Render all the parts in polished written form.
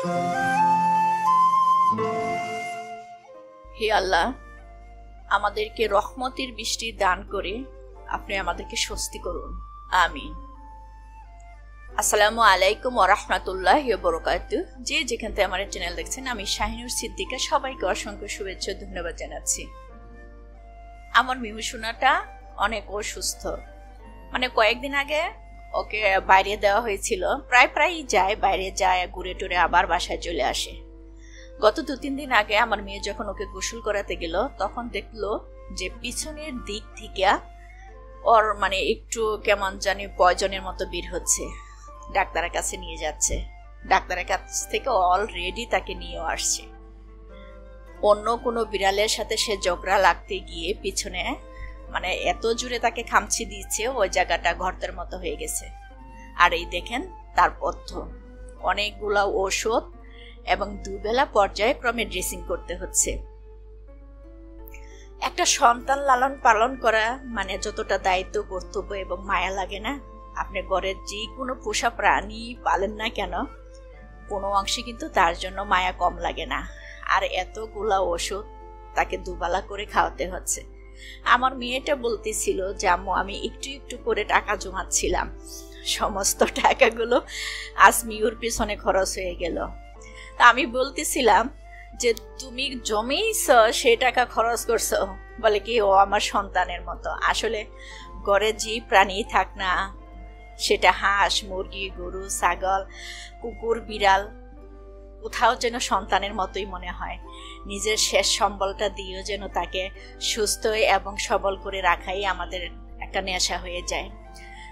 হে আল্লাহ, আমাদেরকে রহমতের বৃষ্টি দান করে আপনি আমাদেরকে স্বস্তি করুন, আমিন। আসসালামু আলাইকুম ওয়া রাহমাতুল্লাহি ওয়া বারাকাতুহু। যে যেখান থেকে আমার চ্যানেল দেখছেন, আমি শাহিনুর সিদ্দিকা সবাইকে অসংখ্য শুভেচ্ছা ধন্যবাদ জানাচ্ছি। আমার মিহু সোনাটা অনেক অসুস্থ, মানে কয়েকদিন আগে ওকে বাইরে দেওয়া হয়েছিল। প্রায়ই যায়, বাইরে যায়, ঘুরে টুরে আবার বাসায় চলে আসে। গত 2-3 দিন আগে আমার মেয়ে যখন ওকে গোসল করাতে গেল, তখন দেখলো যে পিছনের দিক থেকে ওর মানে একটু কেমন জানি পয়জনের মতো বের হচ্ছে। ডাক্তারের কাছে নিয়ে যাচ্ছে, ডাক্তারের কাছ থেকে অলরেডি তাকে নিয়ে আসছে। অন্য কোনো বিড়ালের সাথে সে ঝগড়া লাগতে গিয়ে পিছনে মানে এত জোরে তাকে খামচি দিচ্ছে, ওই জায়গাটা গর্তের মতো হয়ে গেছে। আর এই দেখেন তার পথ্য, অনেকগুলা ওষুধ এবং 2 বেলা পর্যায়ক্রমে ড্রেসিং করতে হচ্ছে। একটা সন্তান লালন পালন করা মানে যতটা দায়িত্ব, কর্তব্য এবং মায়া লাগে না, আপনি ঘরের যে কোনো পোষা প্রাণী পালেন না কেন, কোনো অংশে কিন্তু তার জন্য মায়া কম লাগে না। আর এতগুলা ওষুধ তাকে 2 বেলা করে খাওয়াতে হচ্ছে। আমার মেয়েটা বলতেছিল যে আম্মু, আমি একটু একটু করে টাকা জমাচ্ছিলাম, সমস্ত টাকাগুলো আজ মিউর পিছনে খরচ হয়ে গেল। আমি বলতেছিলাম যে তুমি জমেইছ, সেই টাকা খরচ করছো। বলে কি, ও আমার সন্তানের মতো। আসলে ঘরে যে প্রাণী থাক না, সেটা হাঁস, মুরগি, গরু, ছাগল, কুকুর, বিড়াল, কোথাও যেন সন্তানের মতোই মনে হয়। নিজের শেষ সম্বলটা দিয়েও যেন তাকে সুস্থ এবং সবল করে রাখাই আমাদের একটা নেশা হয়ে যায়।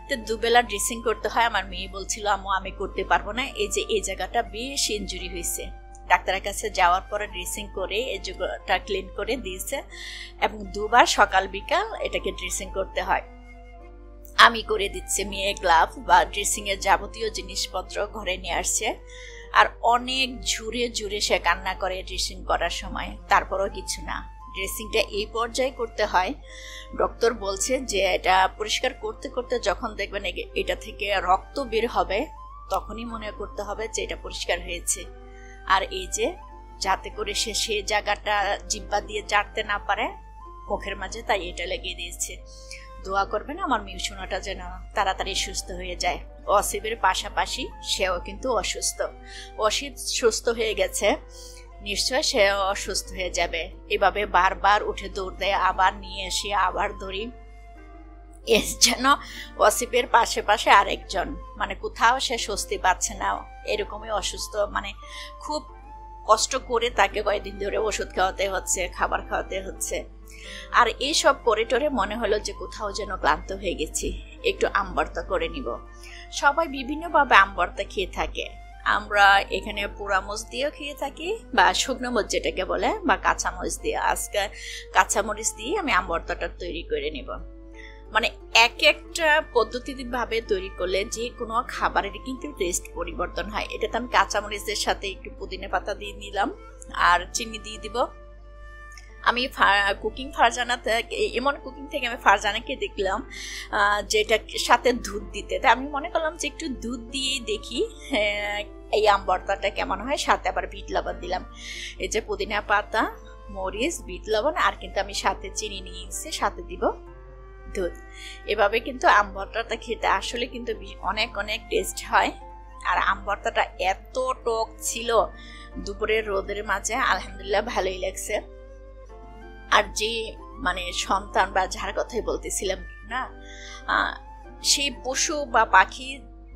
তো 2 বেলা ড্রেসিং করতে হয়। আমার মেয়ে বলছিল আম্মু, আমি করতে পারবো না, এই যে এই জায়গাটা বেশ ইনজুরি হয়েছে। ডাক্তারের কাছে যাওয়ার পরে ড্রেসিং করে এই জায়গাটা ক্লিন করে দিয়েছে এবং 2 বার সকাল বিকাল এটাকে ড্রেসিং করতে হয়। আমি করে দিচ্ছি। মেয়ে গ্লাভ বা ড্রেসিং এর যাবতীয় জিনিসপত্র ঘরে নিয়ে আসছে। আর অনেক জোরে জোরে সে কান্না করে ড্রেসিং করার সময়, তারপরও কিছু না। ড্রেসিংটা এই পর্যায়ে করতে হয়, ডক্টর বলছে যে এটা পরিষ্কার করতে করতে যখন দেখবেন এটা থেকে রক্ত বের হবে, তখনই মনে করতে হবে যে এটা পরিষ্কার হয়েছে। আর এই যে যাতে করে সে সেই জায়গাটা জিহ্বা দিয়ে চাটতে না পারে মুখের মাঝে, তাই এটা লাগিয়ে দিয়েছে। দোয়া করবেন আমার মিউ সোনাটা যেন তাড়াতাড়ি সুস্থ হয়ে যায়। অসিবের পাশাপাশি সেও কিন্তু অসুস্থ। অসিব সুস্থ হয়ে গেছে, নিশ্চয় সে অসুস্থ হয়ে যাবে। এভাবে বারবার উঠে দৌড় দেয়, আবার নিয়ে এসে আবার ধরি। এর যেন অসিবের পাশে আরেকজন, মানে কোথাও সে স্বস্তি পাচ্ছে না। এরকমই অসুস্থ, মানে খুব কষ্ট করে তাকে কয়েকদিন ধরে ওষুধ খাওয়াতে হচ্ছে, খাবার খাওয়াতে হচ্ছে। আর এইসব করে টরে মনে হলো যে কোথাও যেন ক্লান্ত হয়ে গেছি, একটু আম ভর্তা করে নিব। সবাই বিভিন্নভাবে আম ভর্তা খেয়ে থাকে। আমরা এখানে পোড়ামরিচ দিয়েও খেয়ে থাকি, বা শুকনো মরিচ যেটাকে বলে, বা কাঁচামরিচ দিয়ে। আজকে কাঁচামরিচ দিয়ে আমি আম ভর্তাটা তৈরি করে নিব। মানে এক একটা পদ্ধতিভাবে তৈরি করলে যে কোনো খাবারের কিন্তু টেস্ট পরিবর্তন হয়। এটাতে আমি কাঁচামরিচের সাথে একটু পুদিনা পাতা দিয়ে নিলাম, আর চিনি দিয়ে দিব। আমি কুকিং ফারজানাতে, এমন কুকিং থেকে আমি ফারজানাকে দেখলাম যেটার সাথে দুধ দিতে। তাই আমি মনে করলাম যে একটু দুধ দিয়েই দেখি এই আম ভর্তাটা কেমন হয়। সাথে আবার বিট লবণ দিলাম। এই যে পুদিনা পাতা, মরিচ, বিট লবণ, আর কিন্তু আমি সাথে চিনি নিয়েছি, সাথে দিব দুধ। এভাবে কিন্তু আম ভর্তাটা খেতে আসলে কিন্তু অনেক অনেক টেস্ট হয়। আর আম ভর্তাটা এত টক ছিল দুপুরের রোদের মাঝে, আলহামদুলিল্লাহ ভালোই লাগছে। আর যে মানে সন্তান বা যার কথাই বলতেছিলাম না, সেই পশু বা পাখি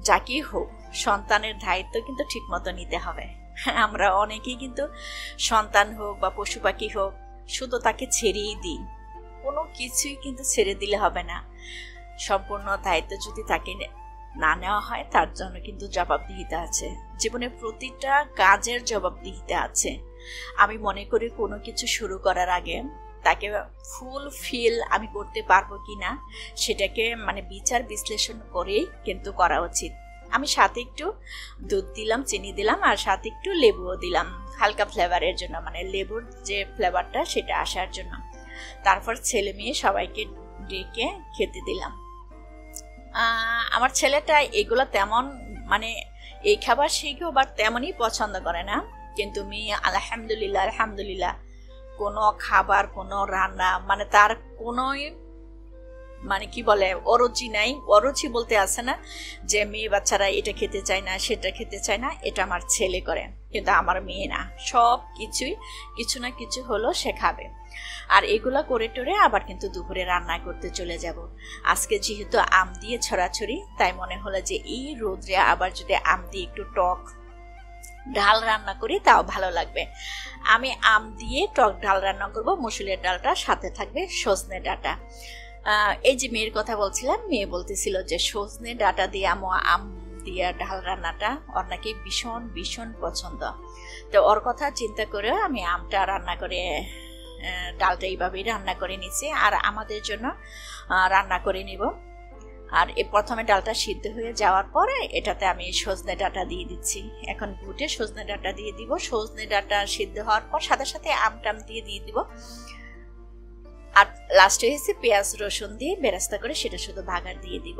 যাকেই হোক, সন্তানের দায়িত্ব কিন্তু ঠিক মতো নিতে হবে। আমরা অনেকেই কিন্তু সন্তান হোক বা পশু পাখি হোক, শুধু তাকে ছেড়েই দিই। কোনো কিছুই কিন্তু ছেড়ে দিলে হবে না। সম্পূর্ণ দায়িত্ব যদি তাকে না নেওয়া হয়, তার জন্য কিন্তু জবাবদিহিতা আছে। জীবনের প্রতিটা কাজের জবাবদিহিতা আছে। আমি মনে করি কোনো কিছু শুরু করার আগে তাকে ফুলফিল আমি করতে পারবো কিনা সেটাকে মানে বিচার বিশ্লেষণ করেই কিন্তু করা উচিত। আমি সাথে একটু দুধ দিলাম, চিনি দিলাম, আর সাথে একটু লেবুও দিলাম হালকা ফ্লেভারের জন্য, মানে লেবুর যে ফ্লেভারটা সেটা আসার জন্য। তারপর ছেলে মেয়ে সবাইকে ডেকে খেতে দিলাম। আমার ছেলেটা এগুলো তেমন মানে এই খাবার সেই খাবার তেমনই পছন্দ করে না, কিন্তু মেয়ে আলহামদুলিল্লাহ আলহামদুলিল্লাহ কোনো খাবার কোনো রান্না মানে তার কোনো মানে কি বলে অরুচি নাই। অরুচি বলতে আসে না যে মেয়ে বাচ্চারা এটা খেতে চায় না সেটা খেতে চায় না, এটা আমার ছেলে করে, কিন্তু আমার মেয়ে না, সব কিছুই কিছু না কিছু হলো সে খাবে। আর এগুলা করে টোরে আবার কিন্তু দুপুরে রান্না করতে চলে যাব। আজকে যেহেতু আম দিয়ে ছড়াছড়ি, তাই মনে হলো যে এই রোদ্রে আবার যদি আম দিয়ে একটু টক ডাল রান্না করি তাও ভালো লাগবে। আমি আম দিয়ে টক ডাল রান্না করব, মসুরের ডালটা সাথে থাকবে সজনে ডাঁটা। এই যে মেয়ের কথা বলছিলাম, মেয়ে বলতেছিল যে সজনে ডাঁটা দিয়ে আম দিয়ে ডাল রান্নাটা ওর নাকি ভীষণ ভীষণ পছন্দ। তো ওর কথা চিন্তা করে আমি আমটা রান্না করে ডালটা এইভাবেই রান্না করে নিচ্ছি, আর আমাদের জন্য রান্না করে নিব। আর প্রথমে ডালটা সিদ্ধ হয়ে যাওয়ার পরে এটাতে আমি সজনে ডাঁটা দিয়ে দিচ্ছি। এখন ঘুটে সজনে ডাঁটা দিয়ে দিব। সজনে ডাঁটা সিদ্ধ হওয়ার পর সাথে সাথে আমটাম দিয়ে দিব। আর লাস্টে হয়েছে পেঁয়াজ রসুন দিয়ে বেরেস্তা করে সেটা শুধু বাগার দিয়ে দিব।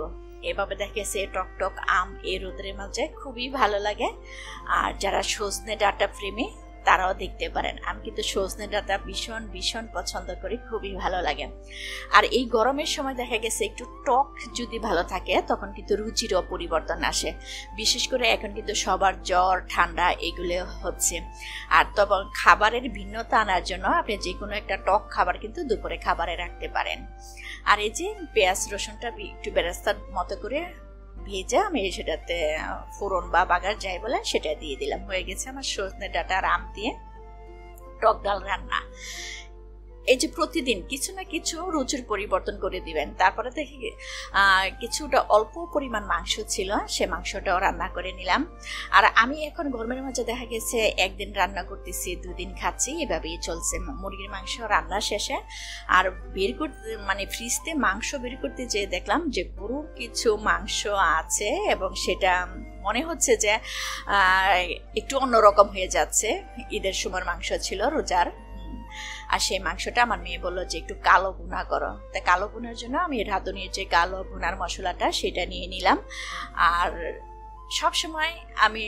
এভাবে দেখেছে টক টক আম এই রোদের মাঝে খুবই ভালো লাগে। আর যারা সজনে ডাঁটা প্রেমী তারাও দেখতে পারেন। আমি কিন্তু সজনে ডাঁটা ভীষণ ভীষণ পছন্দ করি, খুবই ভালো লাগে। আর এই গরমের সময় দেখা গেছে একটু টক যদি ভালো থাকে তখন কিন্তু রুচিরও পরিবর্তন আসে। বিশেষ করে এখন কিন্তু সবার জ্বর ঠান্ডা এগুলো হচ্ছে। আর তখন খাবারের ভিন্নতা আনার জন্য আপনি যে কোনো একটা টক খাবার কিন্তু দুপুরে খাবারে রাখতে পারেন। আর এই যে পেঁয়াজ রসুনটা একটু বেরেস্তার মতো করে ভেজে আমি সেটাতে ফোড়ন বা বাগার যাই বলে সেটা দিয়ে দিলাম। হয়ে গেছে আমার সজনে ডাঁটা আর আম দিয়ে টক ডাল রান্না। এই যে প্রতিদিন কিছু না কিছু রুচির পরিবর্তন করে দিবেন। তারপরে দেখি কিছুটা অল্প পরিমাণ মাংস ছিল, সে মাংসটাও রান্না করে নিলাম। আর আমি এখন গরমের মাঝে দেখা গেছে একদিন রান্না করতেছি, দুদিন খাচ্ছি, এভাবেই চলছে। মুরগির মাংস রান্না শেষে আর বের করতে মানে ফ্রিজতে মাংস বের করতে যেয়ে দেখলাম যে গরুর কিছু মাংস আছে এবং সেটা মনে হচ্ছে যে একটু অন্যরকম হয়ে যাচ্ছে। ঈদের সময় মাংস ছিল, রোজার। আর সেই মাংসটা আমার মেয়ে বললো যে একটু কালো ভুনা করো। তাই কালো ভুনার জন্য আমি রাঁধুনির যে কালো ভুনার মশলাটা সেটা নিয়ে নিলাম। আর সবসময় আমি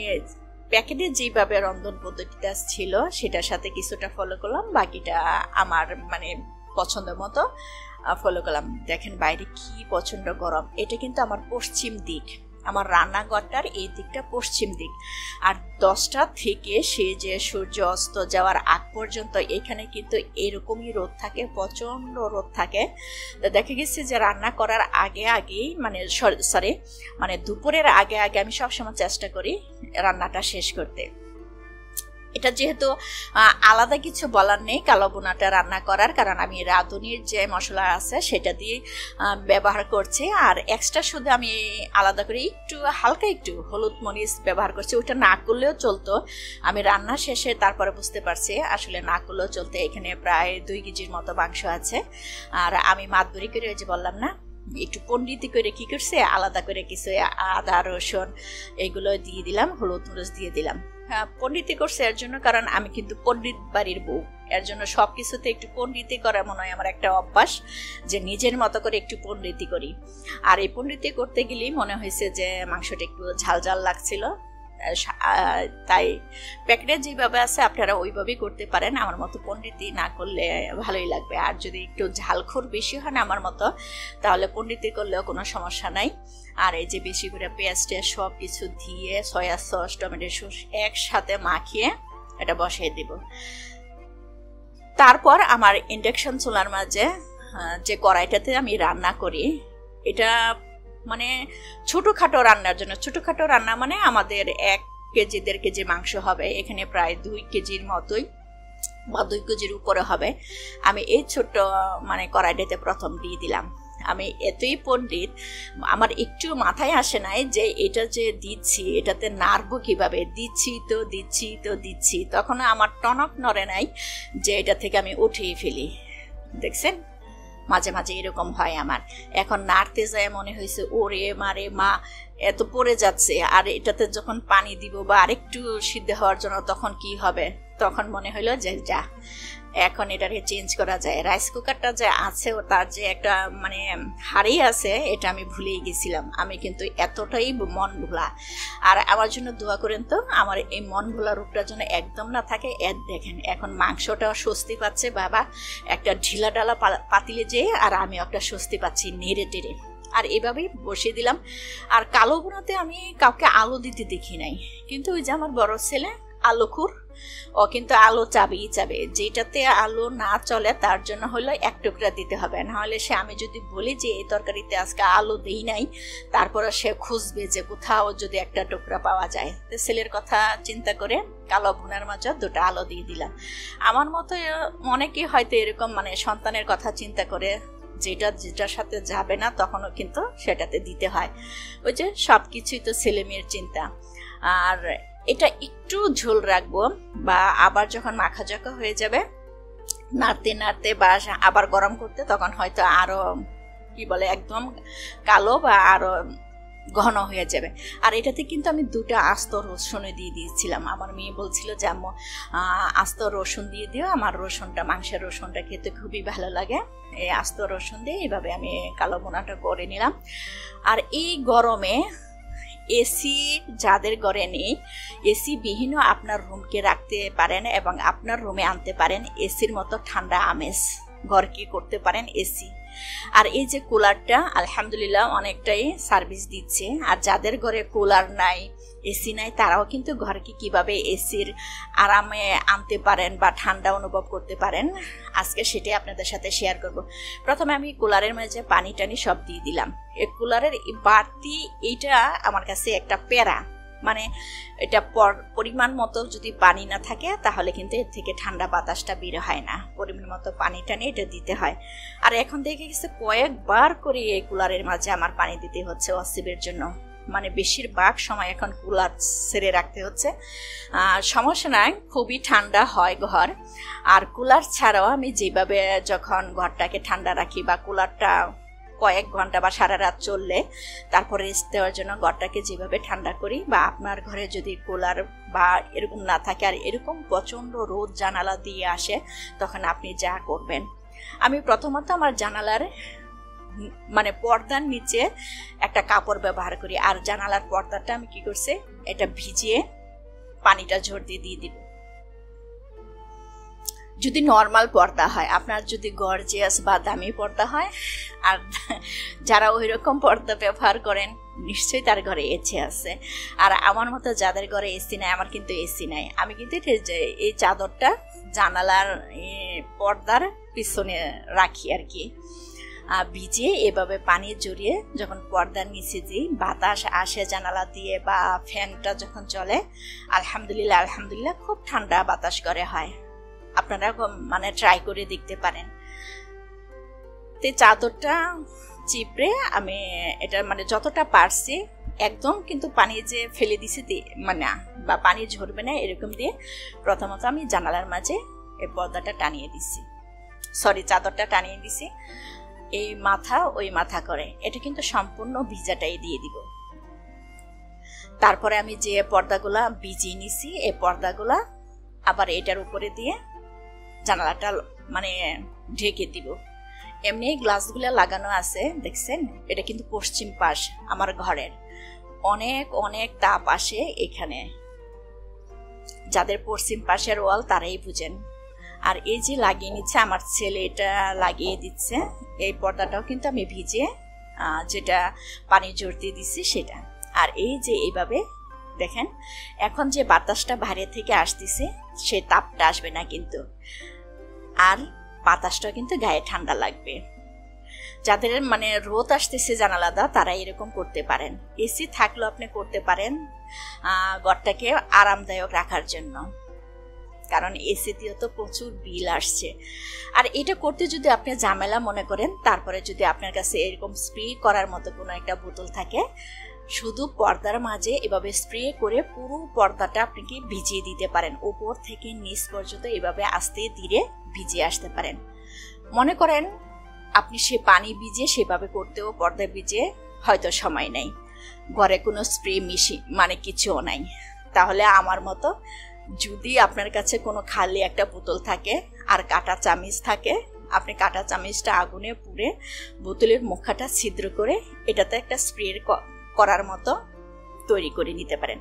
প্যাকেটে যেভাবে রন্ধন পদ্ধতিটা ছিল সেটার সাথে কিছুটা ফলো করলাম, বাকিটা আমার মানে পছন্দ মতো ফলো করলাম। দেখেন বাইরে কি প্রচণ্ড গরম। এটা কিন্তু আমার পশ্চিম দিক, আমার রান্নাঘরটার এই দিকটা পশ্চিম দিক। আর 10টা থেকে সে যে সূর্য অস্ত যাওয়ার আগ পর্যন্ত এখানে কিন্তু এরকমই রোদ থাকে, প্রচণ্ড রোদ থাকে। তো দেখা গেছে যে রান্না করার আগেই মানে দুপুরের আগে আমি সবসময় চেষ্টা করি রান্নাটা শেষ করতে। এটা যেহেতু আলাদা কিছু বলার নেই কালো ভুনাটা রান্না করার, কারণ আমি রাঁধুনির যে মশলা আছে সেটা দিয়ে ব্যবহার করছি। আর এক্সট্রা শুধু আমি আলাদা করে একটু হালকা একটু হলুদ মরিচ ব্যবহার করছি। ওটা না করলেও চলতো, আমি রান্না শেষে তারপরে বুঝতে পারছি আসলে না করলেও চলতে। এখানে প্রায় 2 কেজির মতো মাংস আছে। আর আমি মাতবরি করে ওই যে বললাম না, একটু পণ্ডিতি করে কি করছে আলাদা করে কিছু আদা রসুন এগুলো দিয়ে দিলাম, হলুদ মরিচ দিয়ে দিলাম। হ্যাঁ, পণ্ডিতি করছে এর জন্য কারণ আমি কিন্তু পণ্ডিত বাড়ির বউ, এর জন্য সবকিছুতে একটু পণ্ডিতি করা মনে হয় আমার একটা অভ্যাস, যে নিজের মতো করে একটু পণ্ডিতি করি। আর এই পণ্ডিতি করতে গেলেই মনে হয়েছে যে মাংসটা একটু ঝাল ঝাল লাগছিল, তাই প্যাকেটে যেভাবে আছে আপনারা ওইভাবেই করতে পারেন। আমার মতো পণ্ডিতি না করলে ভালোই লাগবে। আর যদি একটু ঝালখোর বেশি হয় না আমার মতো, তাহলে পণ্ডিতি করলেও কোনো সমস্যা নাই। আর এই যে বেশি করে পেঁয়াজ সব কিছু দিয়ে সয়া সস টমেটো সস একসাথে মাখিয়ে এটা বসিয়ে দিব। তারপর আমার ইন্ডাকশন চুলার মাঝে যে কড়াইটাতে আমি রান্না করি, এটা মানে ছোটোখাটো রান্নার জন্য, ছোটোখাটো রান্না মানে আমাদের 1 কেজি 1.5 কেজি মাংস হবে, এখানে প্রায় 2 কেজির মতোই বা 2 কেজির উপরে হবে। আমি এই ছোট্ট মানে কড়াইটাতে প্রথম দিয়ে দিলাম। আমি এতই পণ্ডিত, আমার একটু মাথায় আসে নাই যে এটা যে দিচ্ছি এটাতে নাড়বো কিভাবে, দিচ্ছি তখন আমার টনক নড়ে নাই যে এটা থেকে আমি উঠিয়ে ফেলি। দেখছেন মাঝে মাঝে এরকম হয় আমার। এখন নাড়তে যায় মনে হয়েছে ওরে মারে মা এত পড়ে যাচ্ছে, আর এটাতে যখন পানি দিব বা আরেকটু সিদ্ধ হওয়ার জন্য তখন কি হবে, তখন মনে হলো যে যা এখন এটাকে চেঞ্জ করা যায়। রাইস কুকারটা যে আছে তার যে একটা মানে হাড়ি আছে, এটা আমি ভুলেই গেছিলাম। আমি কিন্তু এতটাই মন ভোলা। আর আমার জন্য দোয়া করেন তো, আমার এই মন ভোলা রূপটার জন্য একদম না থাকে। দেখেন এখন মাংসটাও স্বস্তি পাচ্ছে বাবা, একটা ঢিলা ডালা পাতিলে যেয়ে, আর আমি একটা স্বস্তি পাচ্ছি নেড়ে টেড়ে। আর এভাবেই বসিয়ে দিলাম। আর কালো বোনাতে আমি কাউকে আলো দিতে দেখি নাই, কিন্তু ওই যে আমার বড় ছেলে আলোখুর, ও কিন্তু আলো চাবেই চাবে। যেটাতে আলো না চলে তার জন্য হলো এক টুকরা দিতে হবে, না হলে সে, আমি যদি বলি যে এই তরকারিতে আজকে আলো দেই নাই, তারপরে সে খুঁজবে যে কোথাও যদি একটা টুকরা পাওয়া যায়। তো ছেলের কথা চিন্তা করে কালো ভুনার মাঝে 2টা আলো দিয়ে দিলাম। আমার মতো অনেকেই হয়তো এরকম মানে সন্তানের কথা চিন্তা করে, যেটার সাথে যাবে না তখনও কিন্তু সেটাতে দিতে হয়। ওই যে সব কিছুই তো ছেলে মেয়ের চিন্তা। আর এটা একটু ঝোল রাখবো, বা আবার যখন মাখাজাখা হয়ে যাবে নাড়তে নাড়তে বা আবার গরম করতে, তখন হয়তো আরো কি বলে একদম কালো বা আরো ঘন হয়ে যাবে। আর এটাতে কিন্তু আমি 2টা আস্ত রসুন দিয়ে দিয়েছিলাম। আমার মেয়ে বলছিল যে আম্মু আস্ত রসুন দিয়ে দিও, আমার রসুনটা, মাংসের রসুনটা খেতে খুবই ভালো লাগে। এই আস্ত রসুন দিয়ে এইভাবে আমি কালো বোনাটা করে নিলাম। আর এই গরমে এসি যাদের ঘরে নেই, এসি বিহীনও আপনার রুমকে রাখতে পারেন এবং আপনার রুমে আনতে পারেন এসির মতো ঠান্ডা আমেজ, ঘরকে করতে পারেন এসি। আর এই যে কুলারটা আলহামদুলিল্লাহ অনেকটাই সার্ভিস দিচ্ছে। আর যাদের ঘরে কুলার নাই, এসি নাই, তারাও কিন্তু ঘরকে কিভাবে এসির আরামে আনতে পারেন বা ঠান্ডা অনুভব করতে পারেন, আজকে সেটাই আপনাদের সাথে শেয়ার করব। প্রথমে আমি কুলারের মাঝে পানি টানি সব দিয়ে দিলাম। এই কুলারের বাড়তি এইটা আমার কাছে একটা প্যারা, মানে এটা পরিমাণ মতো যদি পানি না থাকে তাহলে কিন্তু এর থেকে ঠান্ডা বাতাসটা বের হয় না। পরিমাণ মতো পানি টানি এটা দিতে হয়। আর এখন দেখে গেছে কয়েকবার করে এই কুলারের মাঝে আমার পানি দিতে হচ্ছে ওয়াসিবের জন্য, মানে বেশিরভাগ সময় এখন কুলার ছেড়ে রাখতে হচ্ছে। সমস্যা নাই, খুবই ঠান্ডা হয় ঘর। আর কুলার ছাড়াও আমি যেভাবে যখন ঘরটাকে ঠান্ডা রাখি, বা কুলারটা কয়েক ঘন্টা বা সারা রাত চললে তারপর রেস্ট দেওয়ার জন্য ঘরটাকে যেভাবে ঠান্ডা করি, বা আপনার ঘরে যদি কুলার বা এরকম না থাকে আর এরকম প্রচণ্ড রোদ জানালা দিয়ে আসে, তখন আপনি যা করবেন, আমি প্রথমত আমার জানালার মানে পর্দার নিচে একটা কাপড় ব্যবহার করি। আর জানালার পর্দাটা আমি কি করছি, এটা ভিজিয়ে পানিটা ঝর দিয়ে দিব। যদি নর্মাল পর্দা হয়, আপনার যদি গর্জিয়াস বা দামি পর্দা হয়, আর যারা ওই রকম পর্দা ব্যবহার করেন নিশ্চয়ই তার ঘরে এসি আছে। আর আমার মতো যাদের ঘরে এসি নাই, আমার কিন্তু এসি নাই, আমি কিন্তু এই চাদরটা জানালার পর্দার পিছনে রাখি আর কি, ভিজিয়ে এভাবে পানি জড়িয়ে যখন পর্দার নিচে দিই, বাতাস আসে জানালা দিয়ে বা ফ্যানটা যখন চলে, আলহামদুলিল্লাহ আলহামদুলিল্লাহ খুব ঠান্ডা বাতাস করে হয়। আপনারা মানে ট্রাই করে দেখতে পারেন। তো চাদরটা চিপড়ে আমি এটা মানে যতটা পারছি, একদম কিন্তু পানি যে ফেলে দিছি মানে বা পানি ঝরবে না এরকম দিয়ে প্রথমত আমি জানালার মাঝে এই পর্দাটা টানিয়ে দিছি, চাদরটা টানিয়ে দিছি, এই মাথা ওই মাথা করে। এটা কিন্তু সম্পূর্ণ ভিজাটাই দিয়ে দিব। তারপরে আমি যে পর্দাগুলা ভিজিয়ে নিছি, এই পর্দাগুলা আবার এটার উপরে দিয়ে জানালাটা মানে ঢেকে দিব। এমনি গ্লাসগুলা লাগানো আছে দেখছেন, এটা কিন্তু পশ্চিম পাশ আমার ঘরের। অনেক অনেক তাপ আসে এখানে, যাদের পশ্চিম পাশের ওয়াল তারাই বুঝেন। আর এই যে লাগিয়ে নিচ্ছে আমার ছেলে, এটা লাগিয়ে দিচ্ছে। এই পর্দাটাও কিন্তু আমি ভিজিয়ে যেটা পানি জড়তে দিচ্ছি সেটা। আর এই যে এইভাবে দেখেন, এখন যে বাতাসটা বাইরে থেকে আসতেছে সে তাপটা আসবে না কিন্তু, আর বাতাসটা কিন্তু গায়ে ঠান্ডা লাগবে। যাদের মানে রোদ আসতেছে জানালাদা, তারা এরকম করতে পারেন। এসি থাকলেও আপনি করতে পারেন ঘরটাকে আরামদায়ক রাখার জন্য, কারণ এসিতেও তো প্রচুর বিল আসছে। আর এটা করতে যদি আপনি ঝামেলা মনে করেন, তারপরে যদি আপনার কাছে এরকম স্প্রে করার মতো কোনো একটা বোতল থাকে, শুধু পর্দার মাঝে এভাবে স্প্রে করে পুরো পর্দাটা আপনি কি ভিজিয়ে দিতে পারেন, উপর থেকে নিচ পর্যন্ত এভাবে আস্তে ধীরে ভিজিয়ে আসতে পারেন। মনে করেন আপনি সে পানি ভিজিয়ে সেভাবে করতেও পর্দা ভিজিয়ে হয়তো সময় নেই, ঘরে কোনো স্প্রে মানে কিছুও নাই, তাহলে আমার মতো যদি আপনার কাছে কোনো খালি একটা বোতল থাকে, আর কাঁটা চামিচ থাকে, আপনি কাঁটা চামিচটা আগুনে পুড়ে বোতলের মুখটা ছিদ্র করে এটাতে একটা স্প্রে করার মতো তৈরি করে নিতে পারেন।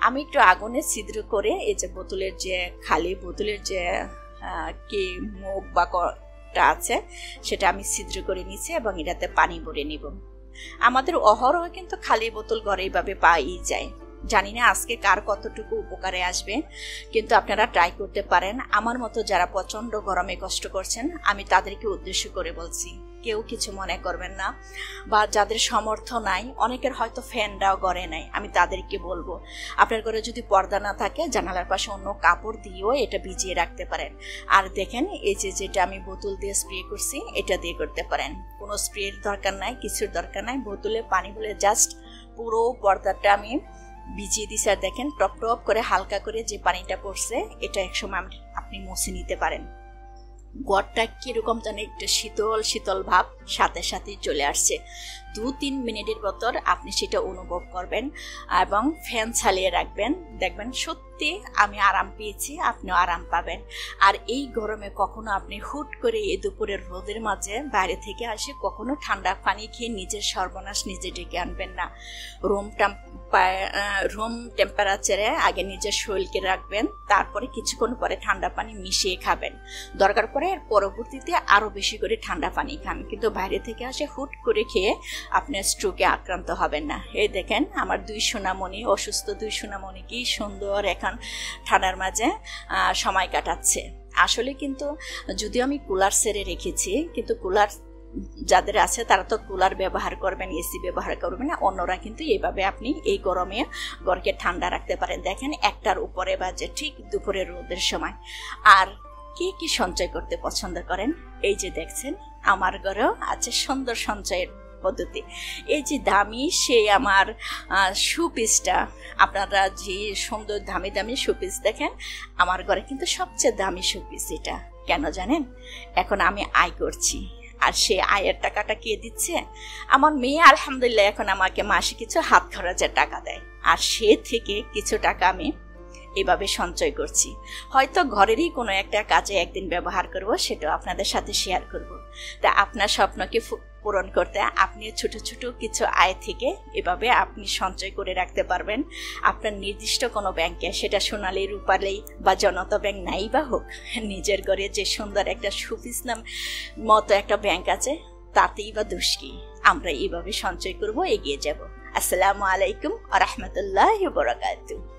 আমি একটু আগুনে ছিদ্র করে এই যে বোতলের যে খালি বোতলের যে কি মুখ বা কটা আছে সেটা আমি ছিদ্র করে নিচ্ছি এবং এটাতে পানি ভরে নিব। আমাদের অহরহ কিন্তু খালি বোতল ঘরে এইভাবে পাই যায়। জানি না আজকে কার কতটুকু উপকারে আসবে, কিন্তু আপনারা ট্রাই করতে পারেন। আমার মতো যারা প্রচণ্ড গরমে কষ্ট করছেন আমি তাদেরকে উদ্দেশ্য করে বলছি, কেউ কিছু মনে করবেন না। বা যাদের সামর্থ্য নাই, অনেকের হয়তো ফ্যানটাও ঘরে নাই, আমি তাদেরকে বলবো আপনার ঘরে যদি পর্দা না থাকে জানালার পাশে অন্য কাপড় দিয়েও এটা ভিজিয়ে রাখতে পারেন। আর দেখেন এই যে যেটা আমি বোতল দিয়ে স্প্রে করছি এটা দিয়ে করতে পারেন। কোনো স্প্রের দরকার নাই, কিছুর দরকার নাই, বোতলে পানি বলে জাস্ট পুরো পর্দাটা আমি ভিজিয়ে দিছি। আর দেখেন টপ টপ করে হালকা করে যে পানিটা পড়ছে এটা একসময় আপনি মুছে নিতে পারেন। ঘরটা কিরকম যেন একটু শীতল শীতল ভাব সাথে সাথে চলে আসছে। 2-3 মিনিটের ভেতর আপনি সেটা অনুভব করবেন এবং ফ্যান চালিয়ে রাখবেন, দেখবেন সত্যি আমি আরাম পেয়েছি, আপনিও আরাম পাবেন। আর এই গরমে কখনো আপনি হুট করে এই দুপুরের রোদের মাঝে বাইরে থেকে আসে কখনো ঠান্ডা পানি খেয়ে নিজের সর্বনাশ নিজে ডেকে আনবেন না। রুম টেম্পারেচারে আগে নিজের শরীরকে রাখবেন, তারপরে কিছুক্ষণ পরে ঠান্ডা পানি মিশিয়ে খাবেন। দরকার পড়ে এর পরবর্তীতে আরও বেশি করে ঠান্ডা পানি খান, কিন্তু বাইরে থেকে আসে হুট করে খেয়ে আপনার স্ট্রোকে আক্রান্ত হবেন না। এই দেখেন আমার 2 সোনামণি, অসুস্থ 2 সোনামণি কি সুন্দর এখন ঠান্ডার মাঝে সময় কাটাচ্ছে। আসলে কিন্তু যদিও আমি কুলার সেরে রেখেছি, কিন্তু কুলার যাদের আছে তারা তো কুলার ব্যবহার করবেন, এসি ব্যবহার করবেন না। অন্যরা কিন্তু এইভাবে আপনি এই গরমে ঘরকে ঠান্ডা রাখতে পারেন। দেখেন 1টার উপরে বাজে, ঠিক দুপুরের রোদের সময়। আর কে কি সঞ্চয় করতে পছন্দ করেন? এই যে দেখছেন আমার ঘরেও আছে সুন্দর সঞ্চয়ের পদ্ধতি। এই যে দামি সেই আমার শোপিসটা, আপনারা যে সুন্দর দামি দামি শোপিস দেখেন, আমার ঘরে কিন্তু সবচেয়ে দামি শোপিস এটা। কেন জানেন? এখন আমি আয় করছি, আর সে আয়ের টাকাটা কে দিচ্ছে? আমার মেয়ে আলহামদুলিল্লাহ এখন আমাকে মাসে কিছু হাত খরচের টাকা দেয়, আর সে থেকে কিছু টাকা আমি এভাবে সঞ্চয় করছি। হয়তো ঘরেরই কোনো একটা কাজে একদিন ব্যবহার করব, সেটাও আপনাদের সাথে শেয়ার করব। তা আপনার স্বপ্নকে পূরণ করতে আপনি ছোট ছোট কিছু আয় থেকে এভাবে আপনি সঞ্চয় করে রাখতে পারবেন আপনার নির্দিষ্ট কোনো ব্যাংকে, সেটা সোনালী রূপালী বা জনতা ব্যাংক নাই বা হোক, নিজের ঘরে যে সুন্দর একটা সুফিস নাম মতো একটা ব্যাংক আছে তাতেই বা দোষ কি? আমরা এইভাবে সঞ্চয় করব, এগিয়ে যাব। আসসালামু আলাইকুম ওয়া রাহমাতুল্লাহি ওয়া বারাকাতুহু।